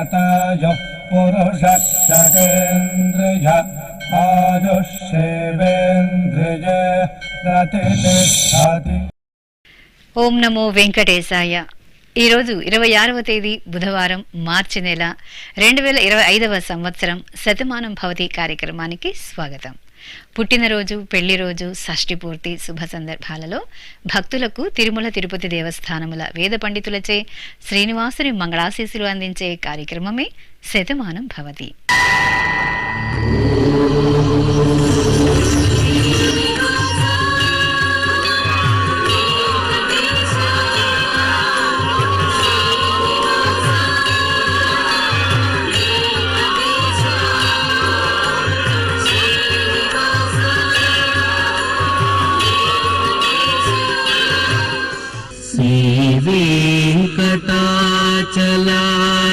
शतायुः पुरुषः शतेन्द्रिय आयुष्येवेन्द्रिये प्रतिष्ठति. ఓం నమో వెంకటేశాయ. ఈరోజు 26వ తేదీ బుధవారం మార్చి నెల 2025వ సంవత్సరం శతమానం భవతి కార్యక్రమానికి స్వాగతం. పుట్టినరోజు, పెళ్లి రోజు, షష్ఠి పూర్తి శుభ సందర్భాలలో భక్తులకు తిరుమల తిరుపతి దేవస్థానముల వేద పండితులచే శ్రీనివాసుని మంగళాశీస్సులు అందించే కార్యక్రమమే శతమానం భవతి.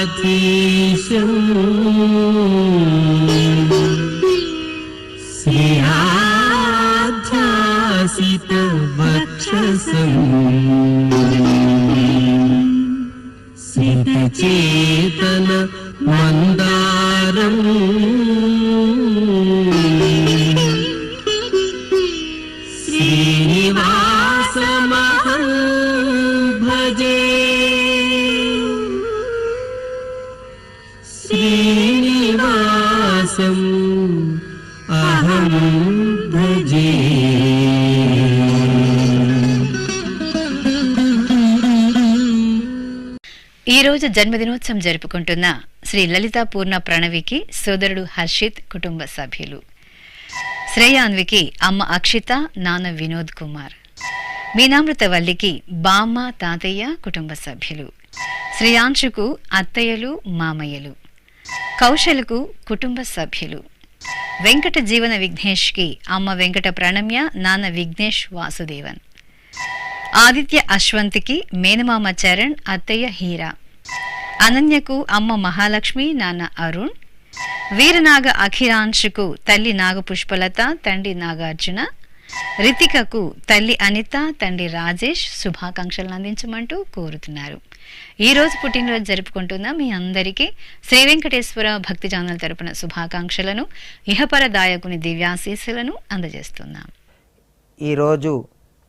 श्रीवेङ्कटाचलाधीशं श्रीयाध्यासितवक्षसं सितचेतन मन्दारम् श्रीनिवासमहं भजे. श्रीनिवासम् अहं भजे. ఈరోజు జన్మదినోత్సవం జరుపుకుంటున్న శ్రీ లలితా పూర్ణ ప్రణవికి సోదరుడు హర్షిత్ కుటుంబ సభ్యులు, శ్రేయాన్వికి అమ్మ అక్షిత, నాన్న వినోద్ కుమార్, మీనామృతవల్లికి బామ్మ, తాతయ్య కుటుంబ సభ్యులు, శ్రీయాంశుకు అత్తయ్యలు, మామయ్యలు, కౌశల్కు కుటుంబ సభ్యులు, వెంకట జీవన విఘ్నేష్కి అమ్మ వెంకట ప్రణమ్య, నాన్న విఘ్నేష్ వాసుదేవన్, ఆదిత్య అశ్వంత్కి మేనమామ చరణ్, అత్తయ్య హీరా, అనన్యకు అమ్మ మహాలక్ష్మి, నాన్న అరుణ్, వీరనాగ అఖిరాంశుకు తల్లి నాగపుష్పలత, తండ్రి నాగార్జున, రితికకు తల్లి అనిత, తండ్రి రాజేష్ శుభాకాంక్షలను అందించమంటూ కోరుతున్నారు. ఈ రోజు పుట్టినరోజు జరుపుకుంటున్న మీ అందరికీ శ్రీ వెంకటేశ్వర భక్తి ఛానల్ తరపున శుభాకాంక్షలను, ఇహపరదాయకుని దివ్యాశీస్సులను అందజేస్తున్నాం. ఈరోజు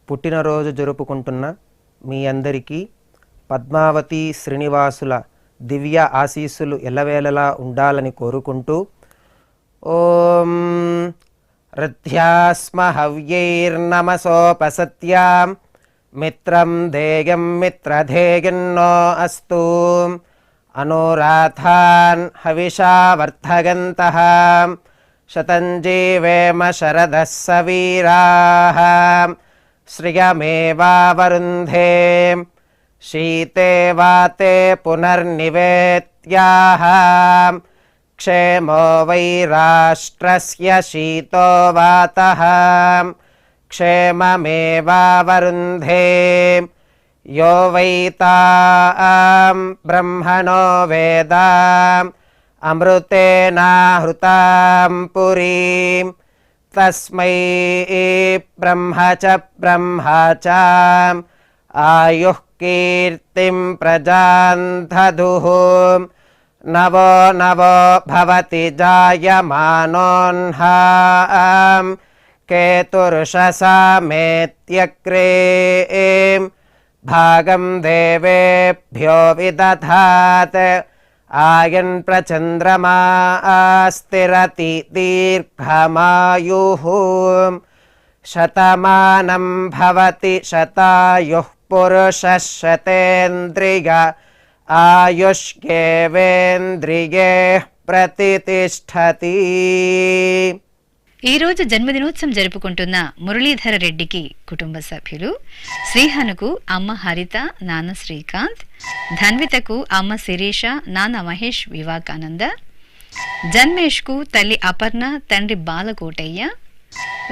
పుట్టినరోజు జరుపుకుంటున్న మీ అందరికీ పద్మావతి శ్రీనివాసుల దివ్య ఆశీస్సులు ఎల్లవేళలా ఉండాలని కోరుకుంటూ, ఓం రథ్యాస్మ హవ్యైర్నమసోపసత్యాం మిత్రం ధేయం మిత్రధేయన్నో అస్తు అనురాధాన్ హవిషా వర్ధగంతః శతం జీవేమ శరదః సవీరాః శ్రియమేవావరుంధే శీతే వాతే పునర్నివేత్యాః క్షేమో వై రాష్ట్రస్య శీతో వాతః క్షేమమేవావరుంధే యో వై తాం బ్రహ్మణో వేద అమృతేనాహృతాం పురీం తస్మై బ్రహ్మ చ ఆయుః కీర్తిం ప్రజాం దదుః నవో నవో భవతి జాయమానోన్హాం కేతుర్షసామేత్యగ్రే భాగం దేవేభ్యో విదధాత్ ఆయన్ ప్రచంద్రమా స్థిరతి దీర్ఘమాయుః శతమానం భవతి శతాయుః పురుషः శతేంద్రియ ఆయుష్యేవేంద్రియే ప్రతిష్ఠతి. ఈరోజు జన్మదినోత్సవం జరుపుకుంటున్న మురళీధర రెడ్డికి కుటుంబ సభ్యులు, శ్రీహనుకు అమ్మ హరిత, నాన్న శ్రీకాంత్, ధన్వితకు అమ్మ శిరీష, నాన్న మహేష్ వివేకానంద, జన్మేష్కు తల్లి అపర్ణ, తండ్రి బాలకోటయ్య,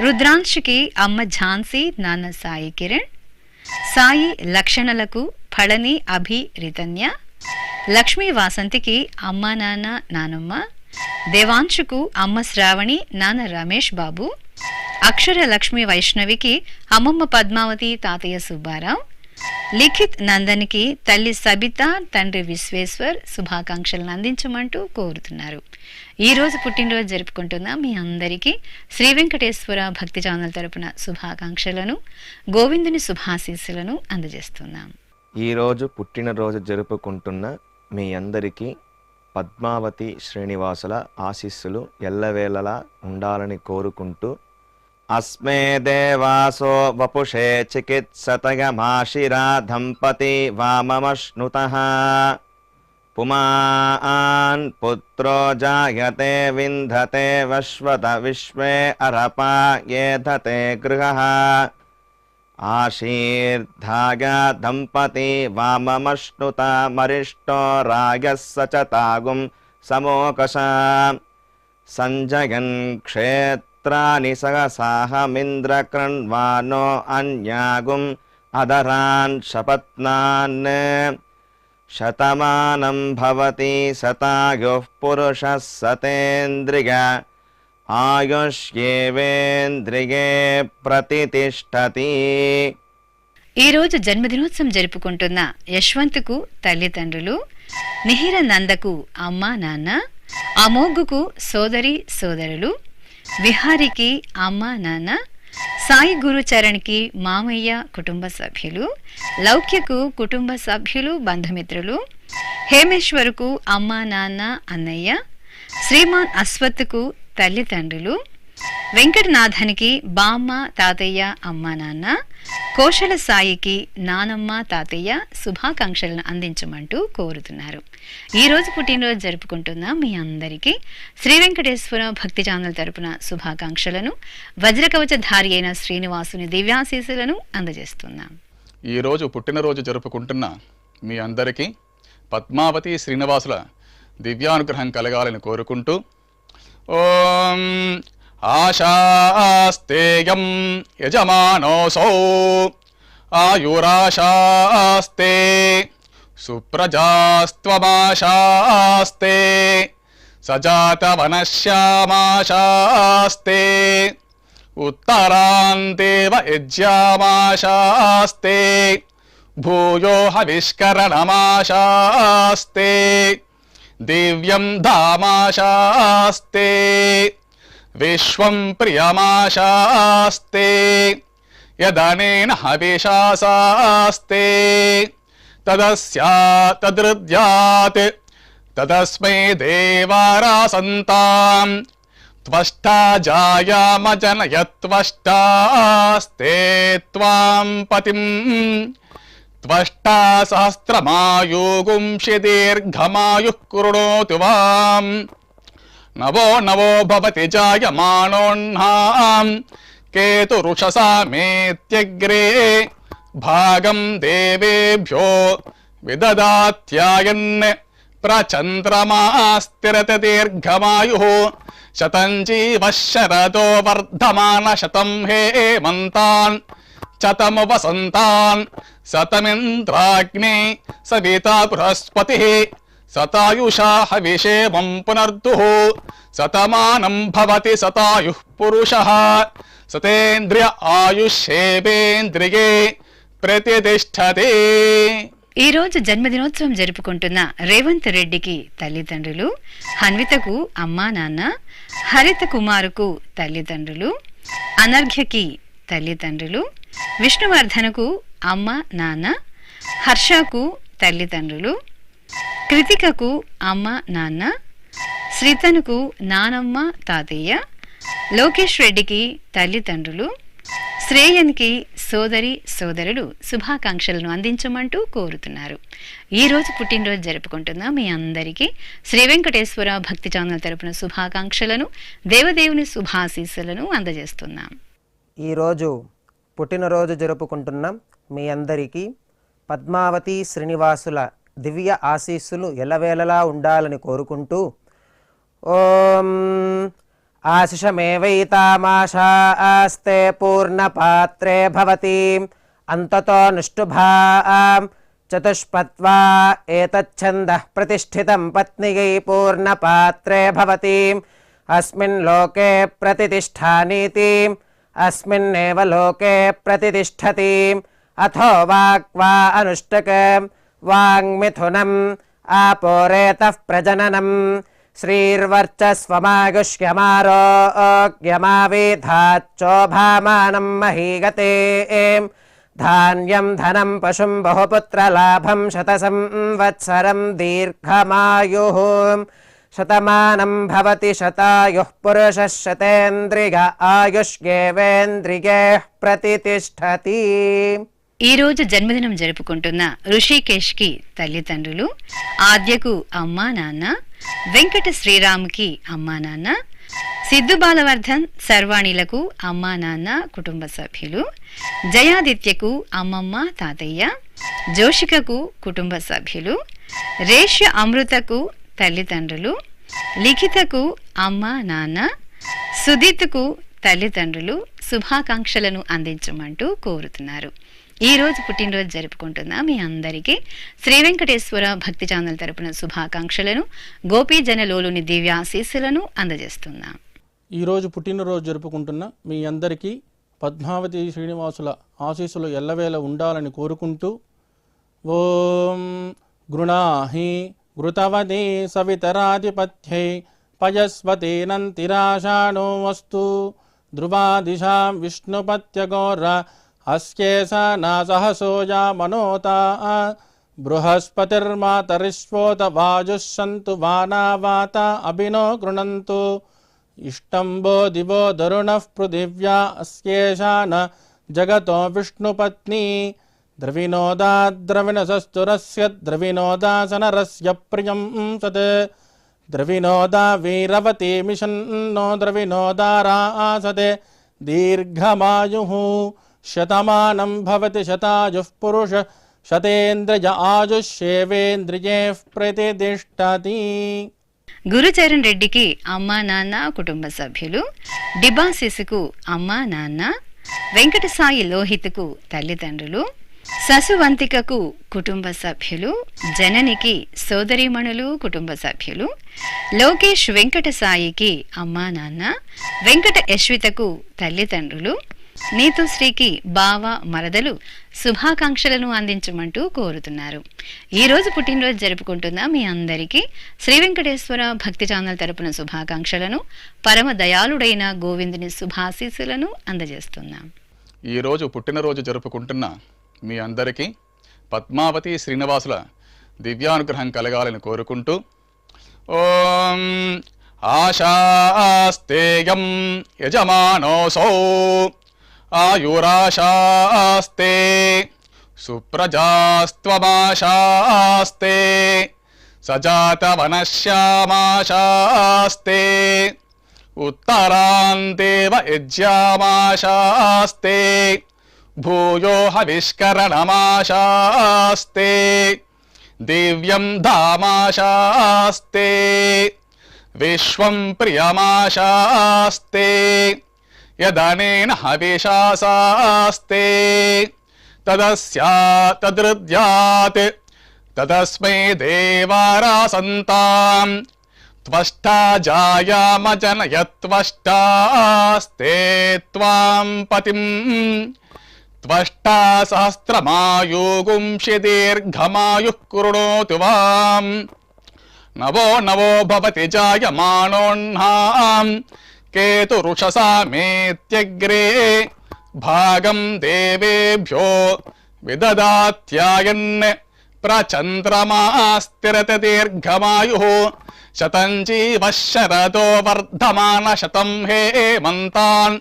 రుద్రాంశుకి అమ్మ ఝాన్సీ, నాన్న సాయి కిరణ్, సాయి లక్షణలకు ఫళని, అభి, రితన్య, లక్ష్మీ వాసంతికి అమ్మ, నాన్న, నానమ్మ, దేవాంశుకు అమ్మ శ్రావణి, నాన్న రమేష్ బాబు, అక్షర లక్ష్మి వైష్ణవికి అమ్మమ్మ పద్మావతి, తాతయ్య సుబ్బారావు, లిఖిత్ నందన్కి తల్లి సబిత, తండ్రి విశ్వేశ్వర్ శుభాకాంక్షలను అందించమంటూ కోరుతున్నారు. ఈ రోజు పుట్టినరోజు జరుపుకుంటున్న మీ అందరికీ శ్రీ వెంకటేశ్వర భక్తి ఛానల్ తరపున శుభాకాంక్షలను, గోవిందుని శుభాశీస్సులను అందజేస్తున్నాం. ఈరోజు పుట్టినరోజు జరుపుకుంటున్న మీ అందరికీ పద్మావతి శ్రీనివాసుల ఆశీస్సులు ఎల్లవేళలా ఉండాలని కోరుకుంటూ, అస్మే దేవాసో వపుషే చికిత్సతయమాశిరా దంపతి వామమశ్నుతః పుమాన్ పుత్రో జాయతే వింధతే వశ్వత విశ్వే అరపా యేధతే గృహః ఆశీర్ధాయ దంపతి వామమశ్నుత మరిష్టో రాయः సచతాగుం సమోకష సంజయన్ క్షేత్రాని సహసాహమింద్రకృణ్వానో అన్యాగుం అదరాన్ శపత్నాన్ శతమానం భవతి శతాయుః పురుషः సతేంద్రియ ఆయుష్యేవేంద్రియే ప్రతితిష్టతి. ఈరోజు జన్మదినోత్సవం జరుపుకుంటున్న యశ్వంత్కు తల్లిదండ్రులు, మిహిర నందకు అమ్మా నాన్న, అమోఘుకు సోదరి సోదరులు, విహారికి అమ్మా నాన్న, సాయి గురుచరణ్కి మామయ్య కుటుంబ సభ్యులు, లౌక్యకు కుటుంబ సభ్యులు బంధుమిత్రులు, హేమేశ్వరుకు అమ్మా నాన్న అన్నయ్య, శ్రీమాన్ అశ్వత్కు తల్లిదండ్రులు, వెంకటనాథన్కి బామ్మ తాతయ్య అమ్మా నాన్న, కోశల సాయికి నానమ్మ తాతయ్య శుభాకాంక్షలను అందించమంటూ కోరుతున్నారు. ఈ రోజు పుట్టినరోజు జరుపుకుంటున్న మీ అందరికీ శ్రీ వెంకటేశ్వర భక్తి ఛానల్ తరపున శుభాకాంక్షలను, వజ్రకవచధారి అయిన శ్రీనివాసుని దివ్యాశీస్సులను అందజేస్తున్నాం. ఈరోజు పుట్టినరోజు జరుపుకుంటున్న మీ అందరికీ పద్మావతి శ్రీనివాసుల దివ్యానుగ్రహం కలగాలని కోరుకుంటూ, ఓం ఆశాస్తేయం యజమానోసౌ ఆయురాశాస్తే సుప్రజాస్త్వమాశాస్తే సజాతవనశ్యామాశాస్తే ఉత్తరాంతేవ యజ్యామాశాస్తే భూయో హవిష్కరణమాశాస్తే దివ్యం ధామాశాస్తే విశ్వం ప్రియమాశాస్తే యదనేన హవిషాశాస్తే తదృద్యాత్ తదస్మై దేవారాసంతాం త్వష్టా జాయామజనయత్వష్టాస్తే త్వాం పతిం త్వష్టా సహస్రమాయుగుంషి దీర్ఘమాయుః కృణోతు వాం నవో నవో భవతి జాయమానోన్నాం కేతురుషసామేత్యగ్రే భాగం దేవేభ్యో విదదాత్యాయన్ ప్రచంద్రమాస్తిరత దీర్ఘమాయుః శతం జీవః శరదో వర్ధమాన శతం హేమంతాన్ శతము వసంతాన్ శతమింద్రాగ్నే సవితా బృహస్పతిః శతాయుషా హవిషేమం పునర్దుః శతమానం భవతి శతాయుః పురుషః సతేంద్రియ ఆయుష్యేవేంద్రియే ప్రతితిష్టతి. ఈ రోజు జన్మదినోత్సవం జరుపుకుంటున్న రేవంత్ రెడ్డికి తల్లిదండ్రులు, హన్వితకు అమ్మా నాన్న, హరిత కుమారుకు తల్లిదండ్రులు, అనర్ఘ్యకి తల్లిదండ్రులు, విష్ణువర్ధనకు అమ్మ నాన్న, హర్షకు తల్లిదండ్రులు, కృతికకు అమ్మ నాన్న, శ్రీతనుకు నానమ్మ తాతయ్య, లోకేష్ రెడ్డికి తల్లిదండ్రులు, శ్రేయన్కి సోదరి సోదరుడు శుభాకాంక్షలను అందించమంటూ కోరుతున్నారు. ఈ రోజు పుట్టినరోజు జరుపుకుంటున్న మీ అందరికీ శ్రీ వెంకటేశ్వర భక్తి ఛానల్ తరపున శుభాకాంక్షలను, దేవదేవుని శుభాశీస్సులను అందజేస్తున్నాం. ఈరోజు పుట్టినరోజు జరుపుకుంటున్న మీ అందరికీ పద్మావతి శ్రీనివాసుల దివ్య ఆశీస్సులు ఎల్లవేళలా ఉండాలని కోరుకుంటూ, ఓం ఆశిషమేవైతామాశాస్తే పూర్ణపాత్రే భవతి అంతతో నిష్ఠుభాం చతుష్పత్వా ఏతచ్ఛందః ప్రతిష్ఠితం పత్నియై పూర్ణపాత్రే భవతి అస్మిన్ లోకే ప్రతిష్ఠానీతి అస్మిన్నేవ లోకే ప్రతిష్ఠతి अथो वाक्वा अनुष्टक वाङ्मिथुनम् आपोरेतः प्रजननम् श्रीर्वर्चस्वमायुष्यमारोग्यमावेधाच्चोभामानं महीगते धान्यं धनं पशुं बहुपुत्रलाभं शतसंवत्सरं दीर्घमायुः शतमानं भवति शतायुः पुरुषः शतेन्द्रिय आयुष्येवेन्द्रियैः प्रतितिष्ठति. ఈ రోజు జన్మదినం జరుపుకుంటున్న ఋషికేష్ కి తల్లిదండ్రులు, ఆద్యకు అమ్మా నాన్న, వెంకట శ్రీరామ్కి అమ్మా నాన్న, సిద్ధు బాలవర్ధన్ సర్వాణిలకు అమ్మా నాన్న కుటుంబ సభ్యులు, జయాదిత్యకు అమ్మమ్మ తాతయ్య, జోషికకు కుటుంబ సభ్యులు, రేష్య అమృతకు తల్లిదండ్రులు, లిఖితకు అమ్మా నాన్న, సుదీత్కు తల్లిదండ్రులు శుభాకాంక్షలను అందించమంటూ కోరుతున్నారు. ఈ రోజు పుట్టినరోజు జరుపుకుంటున్న మీ అందరికీ శ్రీ వెంకటేశ్వర భక్తి ఛానల్ తరపున శుభాకాంక్షలను, గోపీజనలోలుని దివ్యాశీస్సులను అందజేస్తున్నాం. ఈరోజు పుట్టినరోజు జరుపుకుంటున్న మీ అందరికీ పద్మావతి శ్రీనివాసుల ఆశీస్సులు ఎల్లవేళ ఉండాలని కోరుకుంటూ ఓం గృణాహి ఘృతవదే సవితరాధిపత్యై పయస్వతేనంతిరాషాణో వస్తు ధ్రువాదిశాం విష్ణుపత్యగోర అస్యేషా నాసహసోజా మనోతా బృహస్పతిర్మాతరిష్వోత వాయుః సంతు వానావాత అభినో గృణంతు ఇష్టంబో దివో దరుణః పృథివ్యా అస్యేషా న జగతో విష్ణుపత్ని ద్రవినోదాద్రవిణసస్తురస్య ద్రవినోదాసనరస్య ప్రియం సత్ ద్రవినోదా వీరవతి మిషన్నో ద్రవినోదారాసతే దీర్ఘమాయుః శతమానం భవతి శతాయుః పురుష శతేంద్రియ ఆయుష్యేవేంద్రియైః ప్రతితిష్ఠతి. గురుచరణ్ రెడ్డికి అమ్మా నాన్న కుటుంబ సభ్యులు, డిబాసిసుకు అమ్మా నాన్న, వెంకటసాయి లోహిత్కు తల్లిదండ్రులు, ససువంతికకు కుటుంబ సభ్యులు, జననికి సోదరీమణులు కుటుంబ సభ్యులు, లోకేష్ వెంకటసాయికి అమ్మా నాన్న, వెంకట యశ్వితకు తల్లిదండ్రులు, నీతుశ్రీకి బావ మరదలు శుభాకాంక్షలను అందించమంటూ కోరుతున్నారు. ఈ రోజు పుట్టినరోజు జరుపుకుంటున్న మీ అందరికీ శ్రీ వెంకటేశ్వర భక్తి ఛానల్ తరపున శుభాకాంక్షలను, పరమ దయాళుడైన గోవిందుని శుభాశీస్సులను అందజేస్తున్నాం. ఈరోజు పుట్టినరోజు జరుపుకుంటున్న మీ అందరికీ పద్మావతి శ్రీనివాసుల దివ్యానుగ్రహం కలగాలని కోరుకుంటూ ఓం ఆశాస్తేయం యజమానోసౌ ఆయురాశాస్తే సుప్రజాస్త్వమాశాస్తే సజాతవనశ్యామాశాస్తే ఉత్తరాంతేవ యజ్యామాశాస్తే భూయో హవిష్కరణమాశాస్తే దివ్యం ధామాశాస్తే విశ్వం ప్రియమాశాస్తే యదనేన హవిషాసాస్తే తదృద్యాత్ తదస్మై దేవారాసంతాం త్వష్టా జాయామజనయత్వష్టాస్తే త్వాం పతిం త్వష్టా సహస్రమాయుగుంషి దీర్ఘమాయుః కృణోతు వాం నవో నవో భవతి జాయమానోన్నాం కేతురుషసామేత్యగ్రే భాగం దేవేభ్యో విదదాత్యాయన్ ప్రచంద్రమాస్తిరత దీర్ఘమాయుః శతం జీవః శరదో వర్ధమాన శతం హేమంతాన్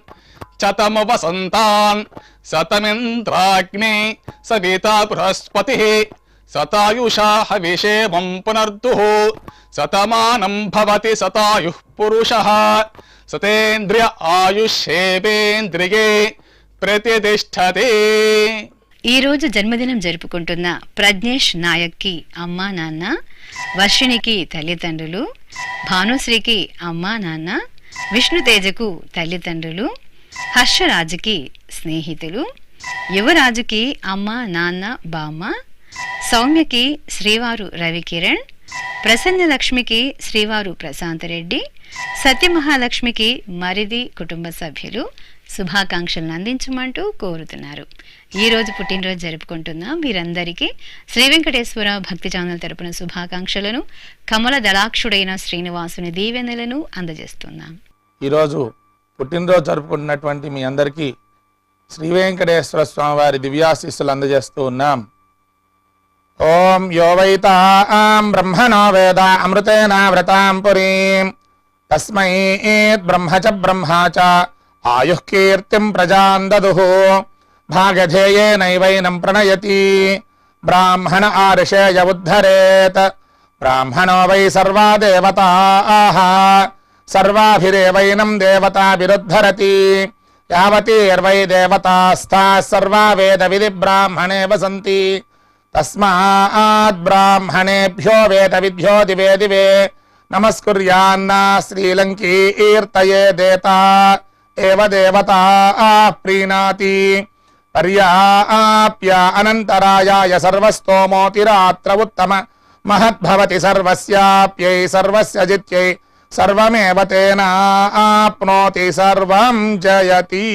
శతము వసంతాన్ శతమింద్రాగ్నే సవితా బృహస్పతిః శతాయుషా హవిషేమం పునర్దుః శతమానం భవతి శతాయుః పురుషః శతేంద్రియ ఆయుష్యేవేంద్రియే ప్రతితిష్ఠతే. ఈ రోజు జన్మదినం జరుపుకుంటున్న ప్రజ్ఞేష్ నాయక్కి అమ్మా నాన్న, వర్షిణికి తల్లిదండ్రులు, భానుశ్రీకి అమ్మా నాన్న, విష్ణుతేజకు తల్లిదండ్రులు, హర్షరాజుకి స్నేహితులు, యువరాజుకి అమ్మ నాన్న బామ్మ, సౌమ్యకి శ్రీవారు రవికిరణ్, ప్రసన్నలక్ష్మికి శ్రీవారు ప్రశాంతరెడ్డి, సత్యమహాలక్ష్మికి మరిది కుటుంబ సభ్యులు, శుభాకాంక్షలను అందించమంటూ కోరుతున్నారు. ఈరోజు పుట్టినరోజు జరుపుకుంటున్న వీరందరికీ శ్రీ వెంకటేశ్వర భక్తి ఛానల్ తరపున శుభాకాంక్షలను, కమల దళాక్షుడైన శ్రీనివాసుని దీవెనలను అందజేస్తున్నాం. ఈరోజు పుట్టినరోజు జరుపుకుంటున్నటువంటి మీ అందరికీ శ్రీ వెంకటేశ్వర స్వామివారి దివ్యాశీస్సులు అందజేస్తూ ఉన్నాం. ఓం యో వైతాం బ్రహ్మణో వేద అమృతేన వ్రతాం పురీం తస్మై బ్రహ్మ చ బ్రహ్మా చ ఆయుః కీర్తిం ప్రజాం దదుః భాగధేయేనైవైనం ప్రణయతి బ్రాహ్మణ ఆర్షేయ ఉద్ధరేత్ బ్రాహ్మణో వై సర్వా దేవతాః సర్వాభిరేవైనం దేవతాభిరుద్ధరతి యావతీర్వై దేవతాస్తాః సర్వా వేద విధి బ్రాహ్మణే వసంతి తస్మాత్ బ్రాహ్మణేభ్యో వేద విద్యో దివే దివే నమస్కుర్యాన్నా శ్రీలంకీర్తయే దేతా ఏవ దేవతా ప్రీణాతి పర్యాప్య అనంతరాయాయ సర్వస్తోమోతిరాత్ర ఉత్తమ మహద్భవతి సర్వస్యాప్యై సర్వస్య జిత్యై సర్వమేవ తేనాప్నోతి సర్వం జయతి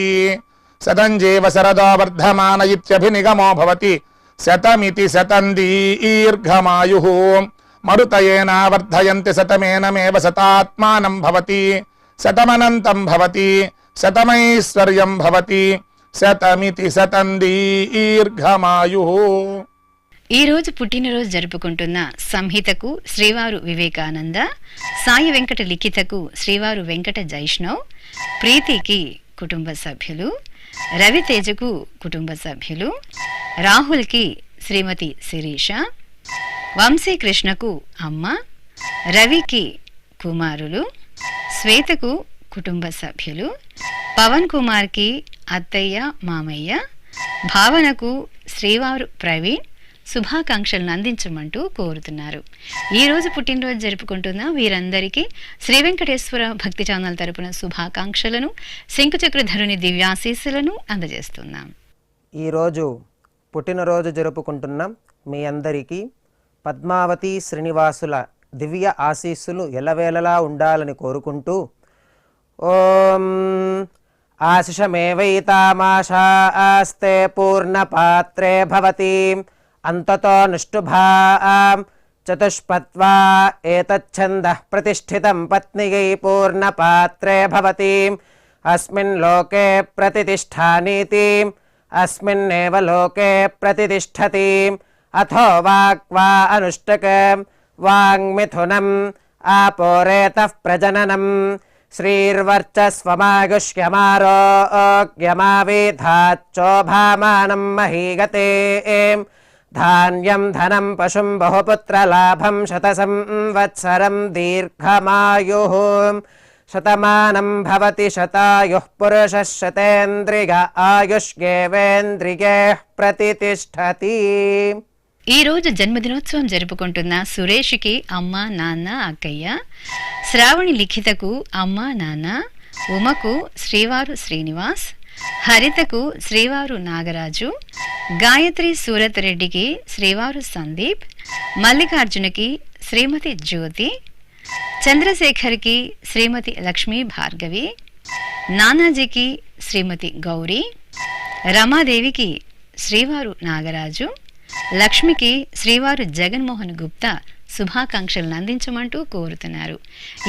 శతం జీవ శరదో వర్ధమాన ఇత్యభినిగమో భవతి శతమితి శతం దీర్ఘమాయుః మరుతయేనా వర్ధయంతి శతమేనమేవ శతాత్మానం భవతి శతమనంతం భవతి శతమైశ్వర్యం భవతి శతమితి శతం దీర్ఘమాయుః. ఈ రోజు పుట్టినరోజు జరుపుకుంటున్న సంహితకు శ్రీవారు వివేకానంద, సాయి వెంకట లిఖితకు శ్రీవారు వెంకట జైష్ణవ్, ప్రీతికి కుటుంబ సభ్యులు, రవితేజకు కుటుంబ సభ్యులు, రాహుల్కి శ్రీమతి శిరీష, వంశీకృష్ణకు అమ్మ, రవికి కుమారులు, శ్వేతకు కుటుంబ సభ్యులు, పవన్ కుమార్కి అత్తయ్య మామయ్య, భావనకు శ్రీవారు ప్రవీణ్ శుభాకాంక్షలను అందించమంటూ కోరుతున్నారు. ఈ రోజు పుట్టినరోజు జరుపుకుంటున్న వీరందరికీ శ్రీ వెంకటేశ్వర భక్తి ఛానల్ తరపున శుభాకాంక్షలను, శంకుచక్రధరుని దివ్యాశీస్సులను అందజేస్తున్నాం. ఈరోజు పుట్టినరోజు జరుపుకుంటున్నాం మీ అందరికీ పద్మావతి శ్రీనివాసుల దివ్య ఆశీస్సులు ఎల్లవేళలా ఉండాలని కోరుకుంటూ ఓం ఆశిషమేవైతామాశాస్తే పూర్ణపాత్రే భవతి అంతతో నిష్ఠుభాం చతుష్పత్వా ఏతచ్ఛందః ప్రతిష్ఠితం పత్నియై పూర్ణపాత్రే భవతి అస్మిన్ లోకే ప్రతిష్ఠానీతి అస్మిన్నేవ లోకే ప్రతిష్ఠతి అథో వాక్వా అనుష్టకం వాంగ్మిథునం ఆపోరేతః ప్రజననం శ్రీర్వర్చస్వమాగుష్యమారోగ్యమావిధాచ్చోభామానం మహీగతే ధాన్యం ధనం పశుం బహుపుత్రలాభం శతసంవత్సరం దీర్ఘమాయుః శతమానం భవతి శతాయుః పురుషः శతేంద్రియ ఆయుష్యేవేంద్రియే ప్రతిష్ఠతి. ఈ రోజు జన్మదినోత్సవం జరుపుకుంటున్న సురేష్కి అమ్మ, నాన్న, అక్కయ్య, శ్రావణి లిఖితకు అమ్మ, నాన్న, ఉమకు శ్రీవారు శ్రీనివాస్, హరితకు శ్రీవారు నాగరాజు, గాయత్రి సూరత్ రెడ్డికి శ్రీవారు సందీప్, మల్లికార్జునకి శ్రీమతి జ్యోతి, చంద్రశేఖర్కి శ్రీమతి లక్ష్మీ భార్గవి, నానాజీకి శ్రీమతి గౌరీ, రమాదేవికి శ్రీవారు నాగరాజు, లక్ష్మికి శ్రీవారు జగన్మోహన్ గుప్తా శుభాకాంక్షలను అందించమంటూ కోరుతున్నారు.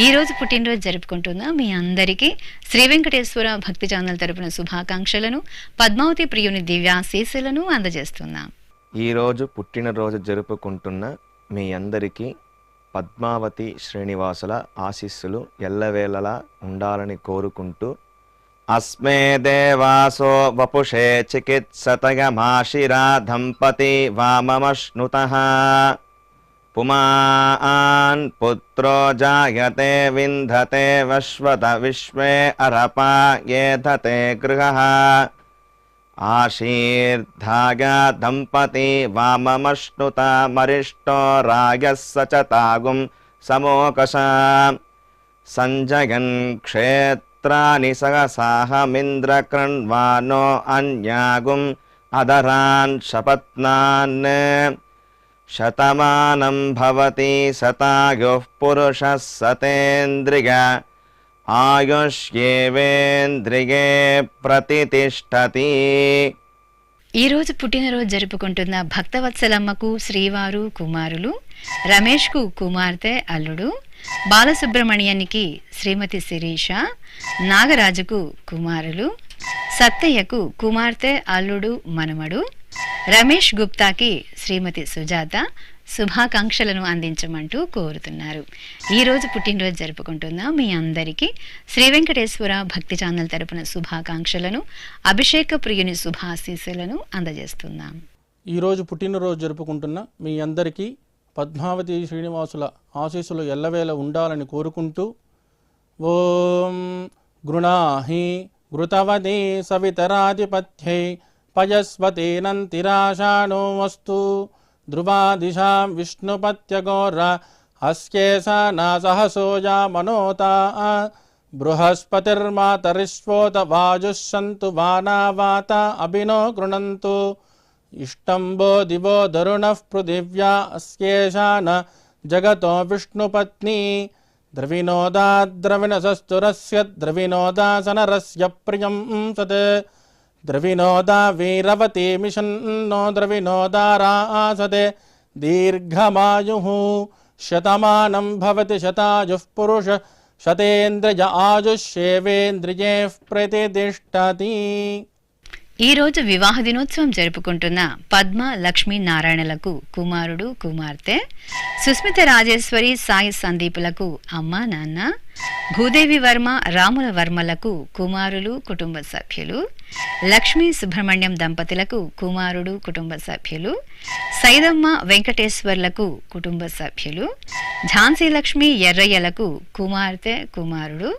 ఈ రోజు పుట్టినరోజు జరుపుకుంటున్న మీ అందరికీ శ్రీ వెంకటేశ్వర భక్తి ఛానల్ తరపున శుభాకాంక్షలను, పద్మావతి ప్రియుని దివ్యాశీస్సులను అందజేస్తున్నాం. ఈరోజు పుట్టినరోజు జరుపుకుంటున్న మీ అందరికీ పద్మావతి శ్రీనివాసుల ఆశీస్సులు ఎల్లవేళలా ఉండాలని కోరుకుంటూ అస్మే దేవాసో వపుషే చికిత్సతయమాశిరా దంపతి వామమశ్నుతః పుమాన్ పుత్రో జాయతే వింధతే వశ్వత విశ్వే అరపా ఏధతే గృహః ఆశీర్ధాయ దంపతి వామమశ్నుత మరిష్టో రాగः సచతాగుం సమోకశ సంజయన్ క్షేత్రాని సహసాహమింద్రకృణ్వానో అన్యాగుం అదరాన్ శపత్నాన్ శతమానం భవతి శతాయుః పురుషः సతేంద్రియ ఆయుష్యేవేంద్రియే ప్రతిష్టతి. ఈరోజు పుట్టినరోజు జరుపుకుంటున్న భక్తవత్సలమ్మకు శ్రీవారు కుమారులు, రమేష్కు కుమార్తె అల్లుడు, బాలసుబ్రహ్మణ్యానికి శ్రీమతి శిరీష, నాగరాజుకు కుమారులు, సత్తయ్యకు కుమార్తె అల్లుడు మనమడు, రమేష్ గుప్తాకి శ్రీమతి సుజాత శుభాకాంక్షలను అందించమంటూ కోరుతున్నారు. ఈరోజు పుట్టినరోజు జరుపుకుంటున్న మీ అందరికీ శ్రీ వెంకటేశ్వర భక్తి ఛానల్ తరపున శుభాకాంక్షలను, అభిషేక ప్రియుని శుభాశీస్సులను అందజేస్తున్నాం. ఈరోజు పుట్టినరోజు జరుపుకుంటున్న మీ అందరికీ పద్మావతి శ్రీనివాసుల ఆశీస్సులు ఎల్లవేళ ఉండాలని కోరుకుంటూ ఓం గృణాహి ఘృతవదే సవితరాధిపత్యై పయస్వతేనంతిరాశానో వస్తు ధ్రువాదిశాం విష్ణుపత్యగోర హస్యేషానా సహసోజా మనోతా బృహస్పతిర్మాతరిష్వోత వాజుస్సంతు వానావాత అభినో గృణంతు ఇష్టంబో దివో దరుణః పృథివ్యా అస్యేషాన జగతో విష్ణుపత్ని ద్రవినోదాద్రవిణసస్తురస్య ద్రవినోదాసనరస్య ప్రియం సత్ ద్రవినోదా వీరవతి మిషన్నో ద్రవినోదారాసతే దీర్ఘమాయుః శతమానం భవతి శతాయుః పురుష శతేంద్రియ ఆయుష్యేవేంద్రియే ప్రతిష్టతి. ఈరోజు వివాహ దినోత్సవం జరుపుకుంటున్న పద్మ లక్ష్మీ నారాయణలకు కుమారుడు కుమార్తె, సుస్మిత రాజేశ్వరి సాయి సందీపులకు అమ్మ నాన్న, భూదేవి వర్మ రాముల వర్మలకు కుమారులు కుటుంబ సభ్యులు, లక్ష్మీ సుబ్రహ్మణ్యం దంపతులకు కుమారుడు కుటుంబ సభ్యులు, సైదమ్మ వెంకటేశ్వర్లకు కుటుంబ సభ్యులు, ఝాన్సీ లక్ష్మి ఎర్రయ్యలకు కుమార్తె కుమారుడు,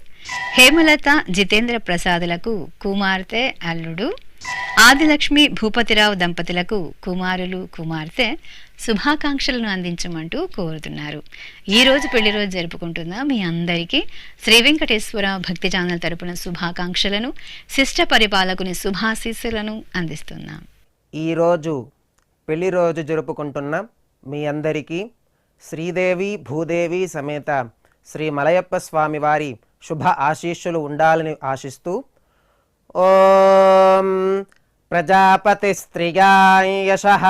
హేమలత జితేంద్ర ప్రసాదులకు కుమార్తె అల్లుడు, ఆదిలక్ష్మి భూపతిరావు దంపతులకు కుమారులు కుమార్తె శుభాకాంక్షలను అందించమంటూ కోరుతున్నారు. ఈరోజు పెళ్లి రోజు జరుపుకుంటున్న మీ అందరికీ శ్రీ వెంకటేశ్వర భక్తి ఛానల్ తరపున శుభాకాంక్షలను, శిష్ట పరిపాలకుని శుభాశీస్సులను అందిస్తున్నాం. ఈరోజు పెళ్లి రోజు జరుపుకుంటున్న మీ అందరికీ శ్రీదేవి భూదేవి సమేత శ్రీ మలయప్ప స్వామి వారి శుభ ఆశీస్సులు ఉండాలని ఆశిస్తూ ఓం ప్రజాపతి స్త్రియాం యశః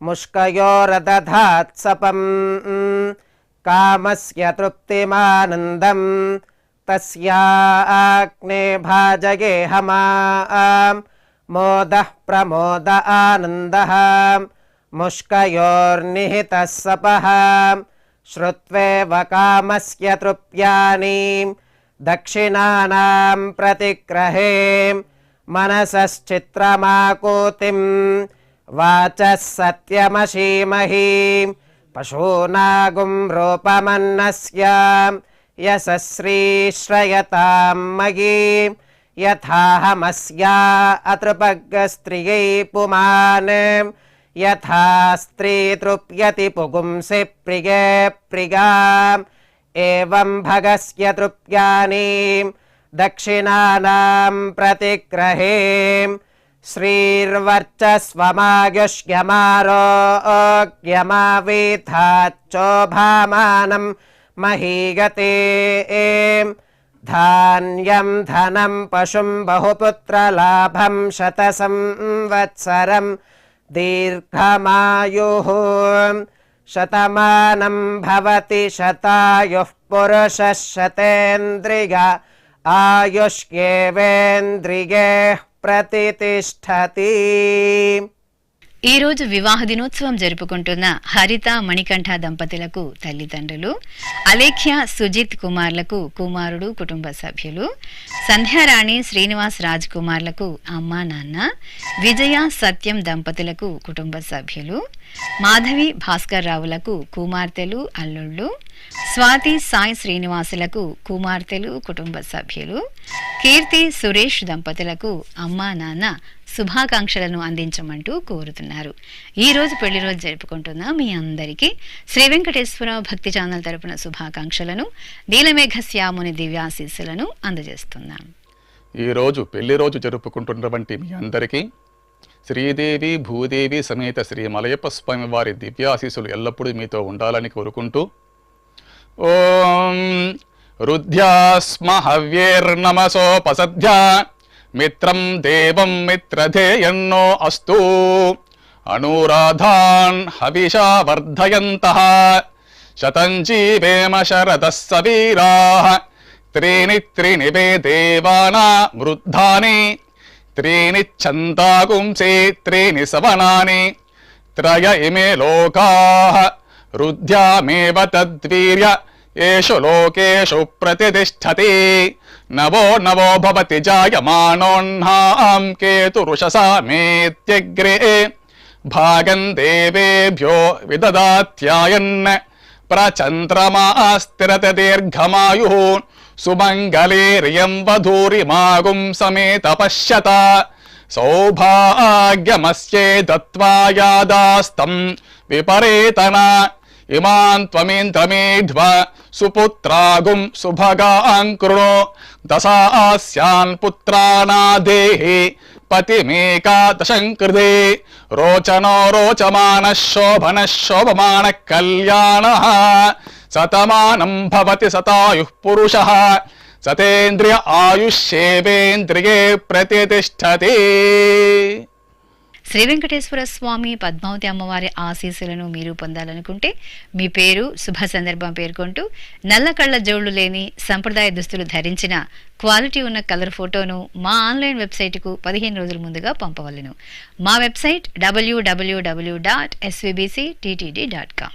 ముష్కయోరదధాత్సపం కామస్య తృప్తిమానందం తస్యాగ్నే భాజయేహమాం మోదః ప్రమోద ఆనందః ముష్కయోర్నిహితః సపః శ్రుత్వేవ కామస్య తృప్యాని దక్షిణానాం ప్రతిగ్రహే మనసశ్చిత్రమాకూతిం వాచః సత్యమశీమహి పశూనాగుం రూపమన్నస్య యశశ్రీశ్రయతాం మయీ యథాహమస్యా అతృపగ్గస్త్రియై పుమాన్ యథా స్త్రీ తృప్యతి పుగుంసి ప్రియే ప్రియాం ఏవం భగస్య తృప్యాని దక్షిణానాం ప్రతిగ్రహే శ్రీర్వర్చస్వమాయుష్యమారోగ్యమావీథాచ్చోభామానం మహీగతే ధాన్యం ధనం పశుం బహుపుత్రలాభం శతసంవత్సరం దీర్ఘమాయుః శతమానం భవతి శతాయుః పురుషः శతేంద్రియ ఆయుష్యేవేంద్రియే ప్రతిష్టతి. ఈరోజు వివాహ దినోత్సవం జరుపుకుంటున్న హరిత మణికంఠ దంపతులకు తల్లిదండ్రులు, అలేఖ్య సుజిత్ కుమార్లకు కుమారుడు కుటుంబ సభ్యులు, సంధ్యారాణి శ్రీనివాస్ రాజ్ కుమార్లకు అమ్మ నాన్న, విజయ సత్యం దంపతులకు కుటుంబ సభ్యులు, మాధవి భాస్కర్ రావులకు కుమార్తెలు అల్లుళ్ళు, స్వాతి సాయి శ్రీనివాసులకు కుమార్తెలు కుటుంబ సభ్యులు, కీర్తి సురేష్ దంపతులకు అమ్మా నాన్న శుభాకాంక్షలను అందించమంటూ కోరుతున్నారు. ఈ రోజు పెళ్లి రోజు జరుపుకుంటున్న మీ అందరికీ శ్రీ వెంకటేశ్వర భక్తి ఛానల్ తరపున శుభాకాంక్షలను, నీలమేఘ శ్యాముని దివ్యాశీస్సులను అందజేస్తున్నాం. ఈరోజు పెళ్లి రోజు జరుపుకుంటున్నటువంటి మీ అందరికీ శ్రీదేవి భూదేవి సమేత శ్రీ మలయప్ప స్వామి వారి దివ్యాశీస్సులు ఎల్లప్పుడూ మీతో ఉండాలని కోరుకుంటూ ఓం రుద్ధ్యా స్మ హవ్యేర్నమసోపసద్య మిత్రం దేవం మిత్రధేయన్నో అస్తు అనూరాధాన్ హవిషా వర్ధయంతః శతం జీవేమ శరదః సవీరాః త్రీణి త్రీణి వే దేవానా వృద్ధాని త్రీణి ఛందాగుంసే త్రీణి సవనాని త్రయ ఇమే లోకాః రుద్ధ్యామేవ తద్వీర్య ఏషు లోకేషు ప్రతిష్టతి నవో నవో భవతి జాయమానోన్హాం కేతురుషసా మేత్యగ్రే భాగం దేవేభ్యో విదదాత్యాయన్ ప్రచంద్రమాస్తిరత దీర్ఘమాయు సుమంగళేరియం వధూరిమాగుం సమేత పశ్యత సౌభాగ్యమస్యే దత్వా యాదాస్తం విపరేతన ఇమాన్ త్వమేంద్రమేధ్వ సుపుత్రాగుం సుభగాం కృణో దశాస్యాన్ పుత్రానాదేహి పతిమేకాదశం కృతే రోచనో రోచమాన శోభన శోభమాన కళ్యాణ శతమానం భవతి శతాయుః పురుషః సతేంద్రియ ఆయుష్యేవేంద్రియే ప్రతిష్టతి. శ్రీ వెంకటేశ్వర స్వామి పద్మావతి అమ్మవారి ఆశీస్సులను మీరు పొందాలనుకుంటే మీ పేరు శుభ సందర్భం పేర్కొంటూ నల్ల కళ్ళ జోళ్లు లేని సంప్రదాయ దుస్తులు ధరించిన క్వాలిటీ ఉన్న కలర్ ఫోటోను మా ఆన్లైన్ వెబ్సైట్కు 15 రోజుల ముందుగా పంపవలెను. మా వెబ్సైట్ www.svbcttd.com.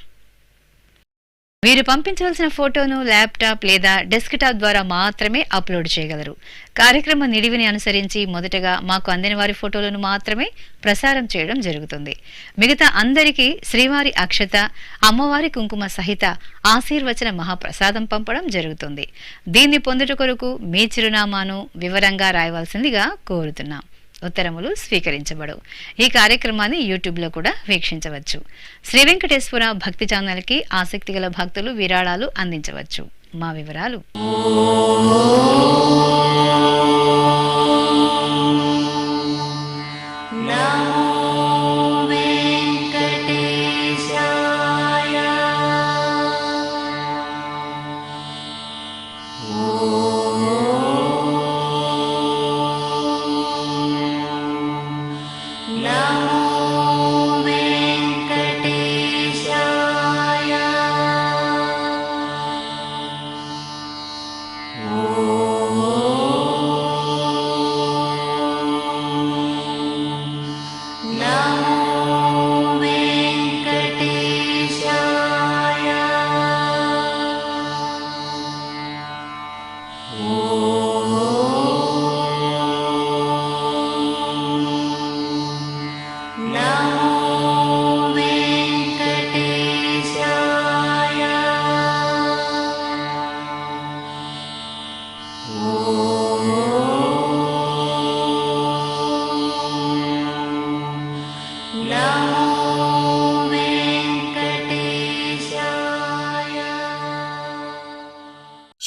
మీరు పంపించవలసిన ఫోటోను ల్యాప్టాప్ లేదా డెస్క్టాప్ ద్వారా మాత్రమే అప్లోడ్ చేయగలరు. కార్యక్రమ నిడివిని అనుసరించి మొదటగా మాకు అందిన వారి ఫోటోలను మాత్రమే ప్రసారం చేయడం జరుగుతుంది. మిగతా అందరికీ శ్రీవారి అక్షత, అమ్మవారి కుంకుమ సహిత ఆశీర్వచన మహాప్రసాదం పంపడం జరుగుతుంది. దీన్ని పొందుట కొరకు మీ చిరునామాను వివరంగా రాయవలసిందిగా కోరుతున్నాం. ఉత్తరములు స్వీకరించబడవు. ఈ కార్యక్రమాన్ని యూట్యూబ్లో కూడా వీక్షించవచ్చు. శ్రీ వెంకటేశ్వర భక్తి ఛానల్కి ఆసక్తి గల భక్తులు విరాళాలు అందించవచ్చు. మా వివరాలు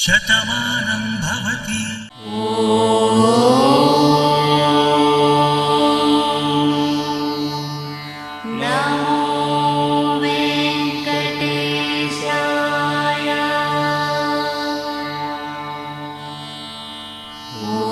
శతమానం భవతి. ఓ